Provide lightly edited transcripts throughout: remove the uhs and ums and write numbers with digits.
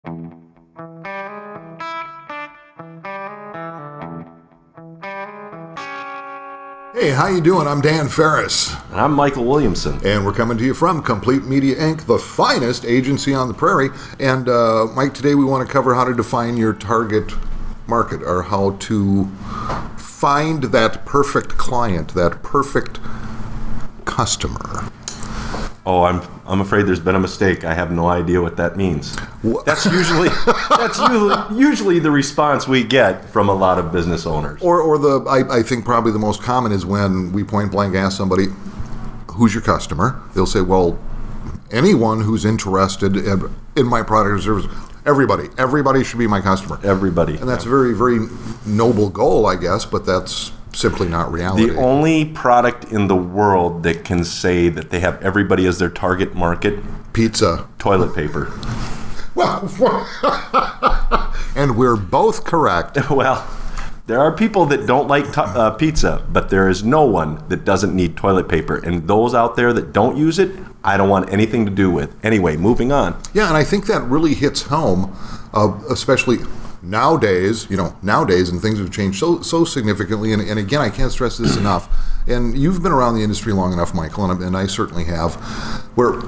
Hey, how you doing? I'm Dan Ferris. I'm Michael Williamson. And we're coming to you from Complete Media Inc., the finest agency on the prairie. And Mike, today we want to cover how to define your target market, or how to find that perfect client, that perfect customer. Oh, I'm afraid there's been a mistake. I have no idea what that means. What? That's usually the response we get from a lot of business owners. Or I think probably the most common is when we point blank ask somebody, who's your customer? They'll say, well, anyone who's interested in my product or service. Everybody should be my customer. Everybody. And that's a very, very noble goal, I guess, but that's simply not reality. The only product in the world that can say that they have everybody as their target market: pizza. Toilet paper. Well, and we're both correct. Well, there are people that don't like pizza, but there is no one that doesn't need toilet paper. And those out there that don't use it, I don't want anything to do with. Anyway, moving on. Yeah, and I think that really hits home, especially nowadays, and things have changed so significantly. And again, I can't stress this enough. And you've been around the industry long enough, Michael, and I certainly have, where,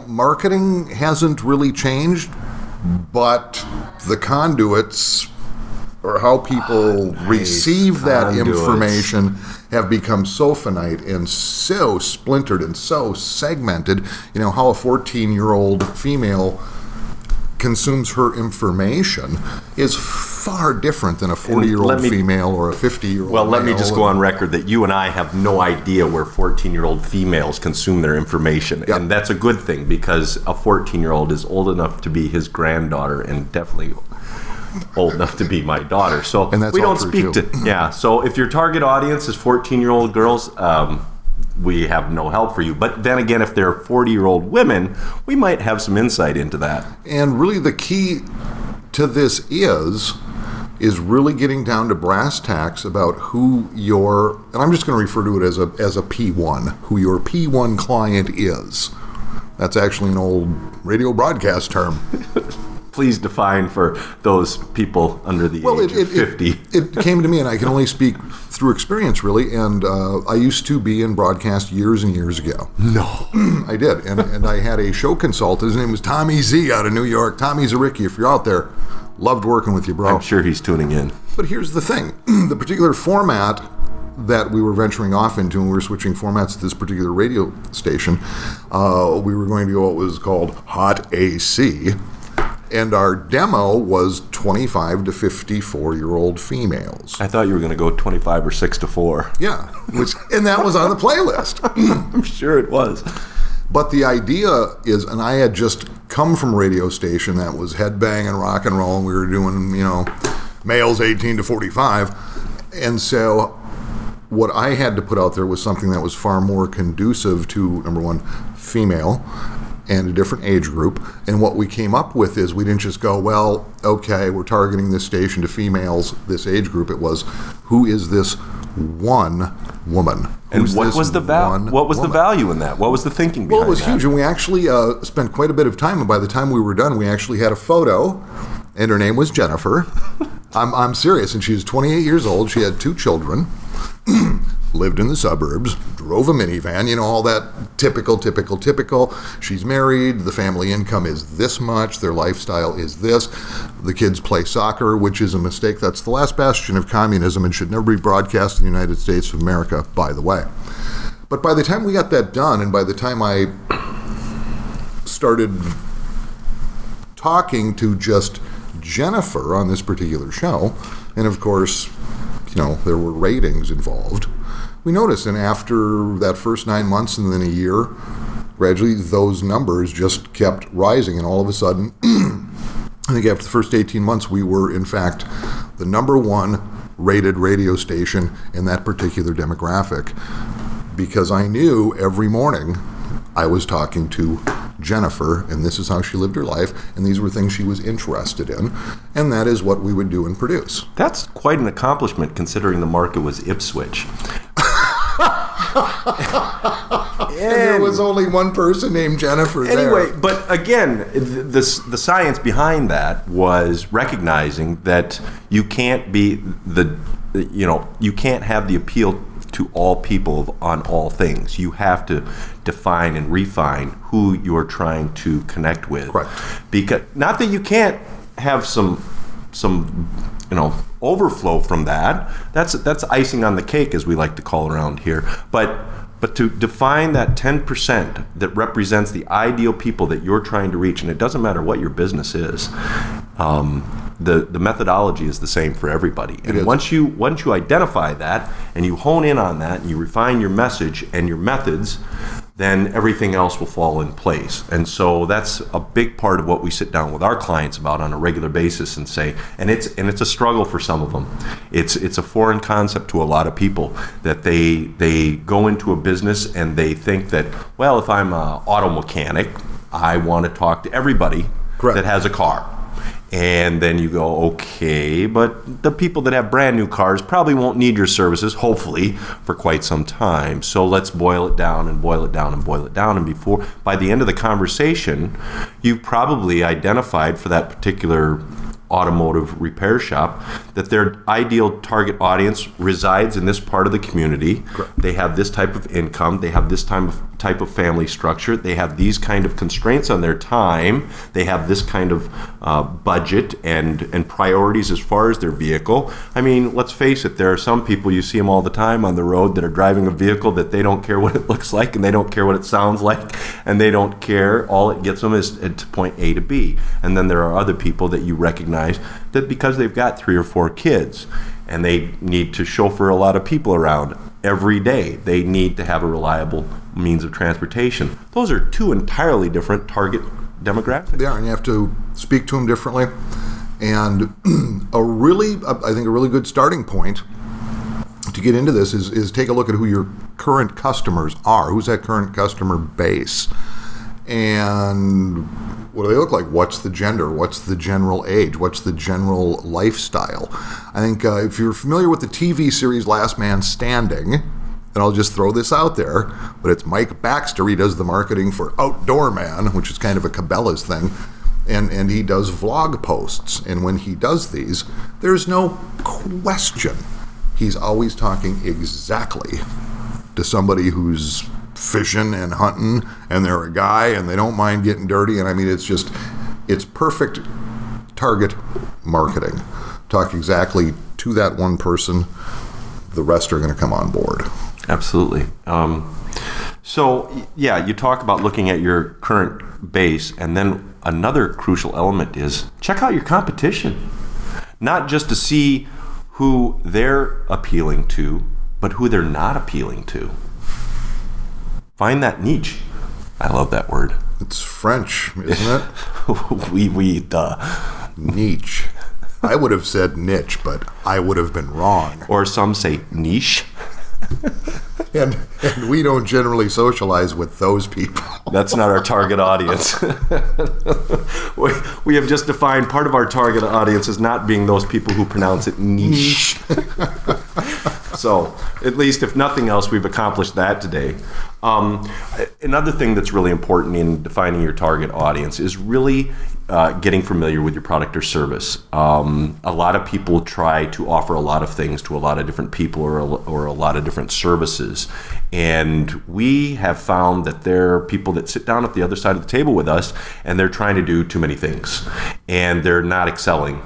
marketing hasn't really changed, but the conduits, or how people receive that information, have become so finite and so splintered and so segmented. How a 14-year-old female consumes her information is far different than a 40-year-old female or a 50-year-old Well, let me male. just go on record that you and I have no idea where 14-year-old females consume their information. Yep. And that's a good thing, because a 14-year-old is old enough to be his granddaughter and definitely old enough to be my daughter. So and that's we don't true speak too. to... Yeah, so if your target audience is 14-year-old girls, we have no help for you. But then again, if they're 40-year-old women, we might have some insight into that. And really the key to this is really getting down to brass tacks about who your, and I'm just going to refer to it as a P1, who your P1 client is. That's actually an old radio broadcast term. Please define for those people under the age of 50. It came to me, and I can only speak through experience, really, and I used to be in broadcast years and years ago. No. I did, and I had a show consultant. His name was Tommy Z out of New York. Tommy Zaricki, if you're out there, loved working with you, bro. I'm sure he's tuning in. But here's the thing. The particular format that we were venturing off into, and we were switching formats at this particular radio station, we were going to go what was called Hot AC. And our demo was 25 to 54-year-old females. I thought you were going to go 25 or 6 to 4. Yeah, and that was on the playlist. I'm sure it was. But the idea is, and I had just come from a radio station that was headbang and rock and roll, and we were doing, males 18 to 45. And so what I had to put out there was something that was far more conducive to, number one, female, and a different age group. And what we came up with is, we didn't just go, well, okay, we're targeting this station to females, this age group. It was, who is this one woman? And what was the value in that? What was the thinking behind that? Well, it was huge, and we actually spent quite a bit of time. And by the time we were done, we actually had a photo, and her name was Jennifer. I'm serious, and she was 28 years old. She had 2 children. Lived in the suburbs, drove a minivan, all that typical. She's married, the family income is this much, their lifestyle is this. The kids play soccer, which is a mistake. That's the last bastion of communism and should never be broadcast in the United States of America, by the way. But by the time we got that done, and by the time I started talking to just Jennifer on this particular show, and of course, there were ratings involved, we noticed, and after that first 9 months and then a year, gradually those numbers just kept rising, and all of a sudden, I think after the first 18 months, we were, in fact, the number 1 rated radio station in that particular demographic, because I knew every morning I was talking to Jennifer, and this is how she lived her life, and these were things she was interested in, and that is what we would do and produce. That's quite an accomplishment, considering the market was Ipswich. And there was only one person named Jennifer Anyway, there. but again, the science behind that was recognizing that you can't be you can't have the appeal to all people on all things. You have to define and refine who you're trying to connect with. Correct. Because not that you can't have some overflow from that. That's icing on the cake, as we like to call it around here. But to define that 10% that represents the ideal people that you're trying to reach, and it doesn't matter what your business is, the methodology is the same for everybody. And once you identify that and you hone in on that and you refine your message and your methods, then everything else will fall in place. And so that's a big part of what we sit down with our clients about on a regular basis and say, and it's a struggle for some of them. It's a foreign concept to a lot of people that they go into a business and they think that, well, if I'm an auto mechanic, I want to talk to everybody that has a car. And then you go, okay, but the people that have brand new cars probably won't need your services, hopefully, for quite some time. So let's boil it down and boil it down and boil it down. And by the end of the conversation, you've probably identified for that particular automotive repair shop that their ideal target audience resides in this part of the community. Correct. They have this type of income. They have this type of family structure. They have these kind of constraints on their time. They have this kind of budget and priorities as far as their vehicle. I mean, let's face it, there are some people, you see them all the time on the road, that are driving a vehicle that they don't care what it looks like and they don't care what it sounds like and they don't care. All it gets them is to point A to B. And then there are other people that you recognize that because they've got 3 or 4 kids and they need to chauffeur a lot of people around every day, they need to have a reliable means of transportation. Those are 2 entirely different target demographics. They are, and you have to speak to them differently. And I think a really good starting point to get into this is take a look at who your current customers are. Who's that current customer base? And what do they look like? What's the gender? What's the general age? What's the general lifestyle? I think if you're familiar with the TV series Last Man Standing, and I'll just throw this out there, but it's Mike Baxter. He does the marketing for Outdoor Man, which is kind of a Cabela's thing, and he does vlog posts. And when he does these, there's no question he's always talking exactly to somebody who's fishing and hunting, and they're a guy and they don't mind getting dirty. And I mean, it's perfect target marketing. Talk exactly to that one person. The rest are going to come on board. Absolutely. So yeah, you talk about looking at your current base, and then another crucial element is check out your competition. Not just to see who they're appealing to, but who they're not appealing to. Find that niche. I love that word. It's French, isn't it? Oui, Niche. I would have said niche, but I would have been wrong. Or some say niche. And we don't generally socialize with those people. That's not our target audience. We have just defined part of our target audience as not being those people who pronounce it niche. So, at least if nothing else, we've accomplished that today. Another thing that's really important in defining your target audience is really getting familiar with your product or service. A lot of people try to offer a lot of things to a lot of different people or a lot of different services. And we have found that there are people that sit down at the other side of the table with us and they're trying to do too many things. And they're not excelling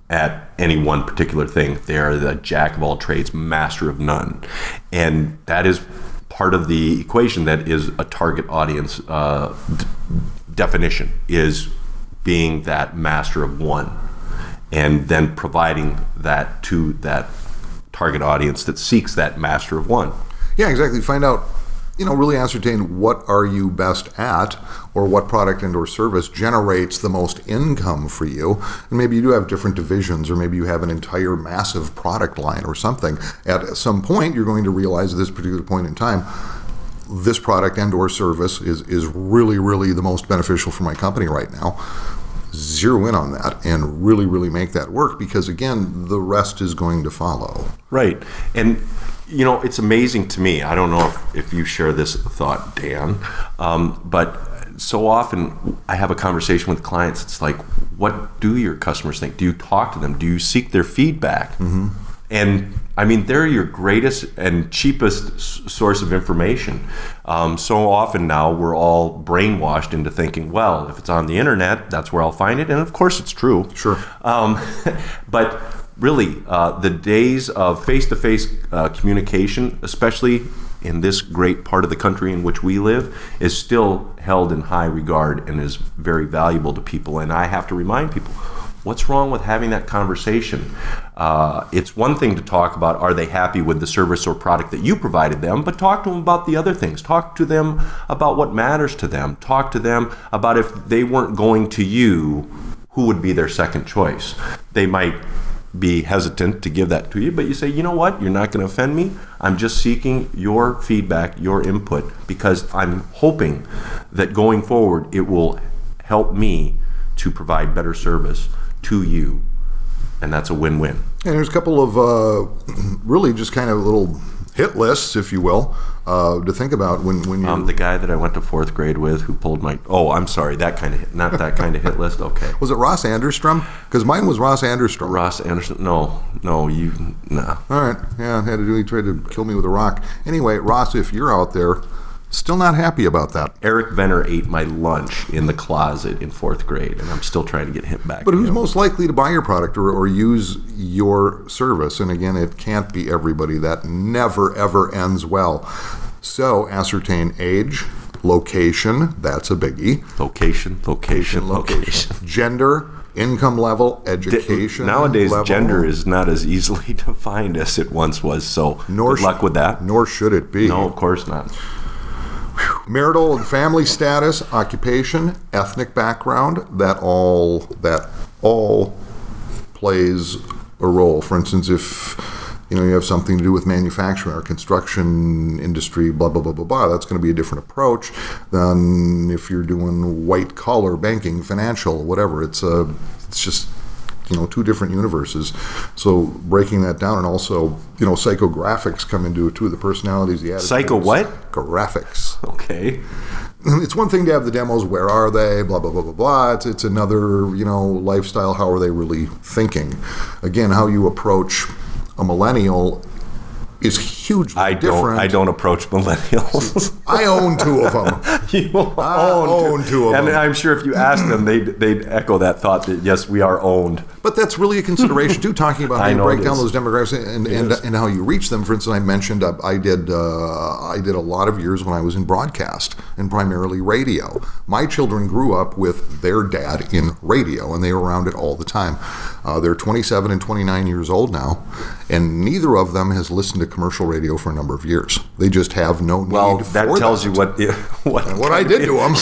at any one particular thing. They're the jack of all trades, master of none. And that is part of the equation that is a target audience definition, is being that master of one and then providing that to that target audience that seeks that master of one. Yeah, exactly. Find out, really ascertain what are you best at, or what product and or service generates the most income for you. And maybe you do have different divisions, or maybe you have an entire massive product line or something. At some point, you're going to realize at this particular point in time, this product and or service is really, really the most beneficial for my company right now. Zero in on that and really, really make that work, because again, the rest is going to follow. Right. And It's amazing to me. I don't know if you share this thought, Dan, but so often I have a conversation with clients. It's like, what do your customers think? Do you talk to them? Do you seek their feedback? Mm-hmm. And I mean, they're your greatest and cheapest source of information. So often now we're all brainwashed into thinking, well, if it's on the internet, that's where I'll find it. And of course it's true. Sure. But really, the days of face-to-face communication, especially in this great part of the country in which we live, is still held in high regard and is very valuable to people. And I have to remind people, what's wrong with having that conversation? It's one thing to talk about, are they happy with the service or product that you provided them, but talk to them about the other things. Talk to them about what matters to them. Talk to them about if they weren't going to you, who would be their second choice. They might be hesitant to give that to you, but you say, you know what, you're not going to offend me. I'm just seeking your feedback, your input, because I'm hoping that going forward it will help me to provide better service to you, and that's a win-win. And there's a couple of really just kind of little hit lists, if you will, to think about when you... the guy that I went to fourth grade with who pulled my... Oh, I'm sorry, not that kind of hit list, okay. Was it Ross Anderstrom? Because mine was Ross Anderstrom. Ross Anderson, no. All right, yeah, he tried to kill me with a rock. Anyway, Ross, if you're out there, still not happy about that. Eric Venner ate my lunch in the closet in fourth grade, and I'm still trying to get him back. But who's most likely to buy your product or use your service? And again, it can't be everybody. That never, ever ends well. So ascertain age, location, that's a biggie. Location. Gender, income level, education Nowadays, level. gender is not as easily defined as it once was, so good luck with that. Nor should it be. No, of course not. Marital and family status, occupation, ethnic background, that all plays a role. For instance, if you have something to do with manufacturing or construction industry, blah, blah, blah, blah, blah, that's going to be a different approach than if you're doing white collar, banking, financial, whatever. It's just two different universes. So breaking that down, and also, psychographics come into it too, the personalities, the attitudes. Psycho what? Graphics. Okay. It's one thing to have the demos, where are they, blah, blah, blah, blah, blah. It's another, lifestyle, how are they really thinking? Again, how you approach a millennial is hugely different. I don't approach millennials. I own two of them. I own two of them. And I'm sure if you asked them, they'd echo that thought that, yes, we are owned. But that's really a consideration, too, talking about how you break down those demographics and how you reach them. For instance, I mentioned I did a lot of years when I was in broadcast and primarily radio. My children grew up with their dad in radio, and they were around it all the time. They're 27 and 29 years old now, and neither of them has listened to commercial radio for a number of years. They just have no need for that. Well, that tells you what I did to them.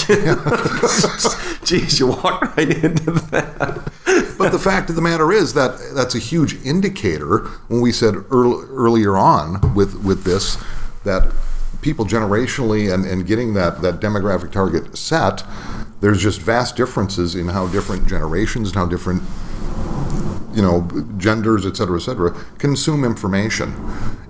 Geez, you walked right into that. But the fact of the matter is that that's a huge indicator, when we said earlier on with this, that people generationally and getting that demographic target set, there's just vast differences in how different generations and how different genders, et cetera, consume information,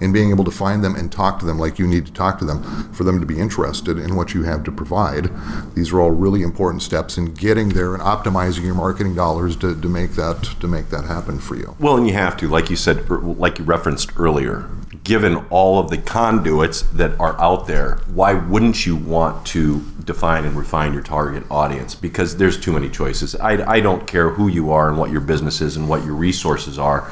and being able to find them and talk to them like you need to talk to them for them to be interested in what you have to provide. These are all really important steps in getting there and optimizing your marketing dollars to make that happen for you. Well, and you have to, like you said, like you referenced earlier, given all of the conduits that are out there, why wouldn't you want to define and refine your target audience? Because there's too many choices. I don't care who you are and what your business is and what your resources are.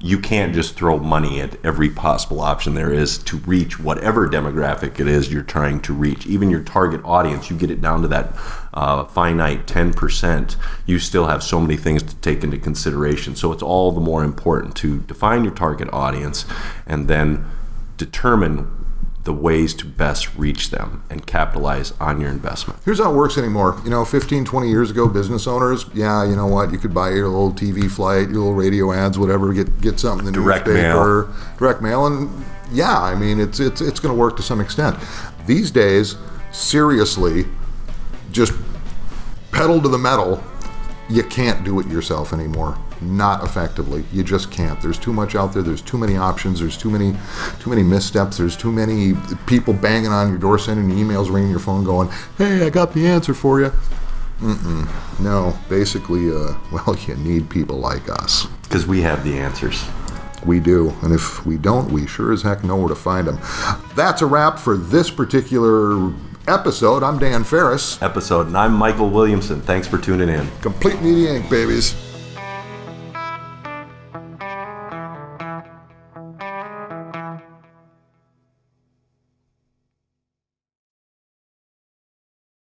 You can't just throw money at every possible option there is to reach whatever demographic it is you're trying to reach. Even your target audience, you get it down to that finite 10%, you still have so many things to take into consideration. So it's all the more important to define your target audience and then determine the ways to best reach them and capitalize on your investment. Here's how it works anymore. 15, 20 years ago, business owners, you know what, you could buy your little TV flight, your little radio ads, whatever, get something in the newspaper, direct mail, and it's going to work to some extent. These days, seriously, just pedal to the metal. You can't do it yourself anymore. not effectively. You just can't. There's too much out there. There's too many options. There's too many missteps. There's too many people banging on your door, sending you emails, ringing your phone, going, "Hey, I got the answer for you." No, basically, well, you need people like us. Because we have the answers. We do, and if we don't, we sure as heck know where to find them. That's a wrap for this particular episode. I'm Dan Ferris. And I'm Michael Williamson. Thanks for tuning in. Complete Media Inc., babies.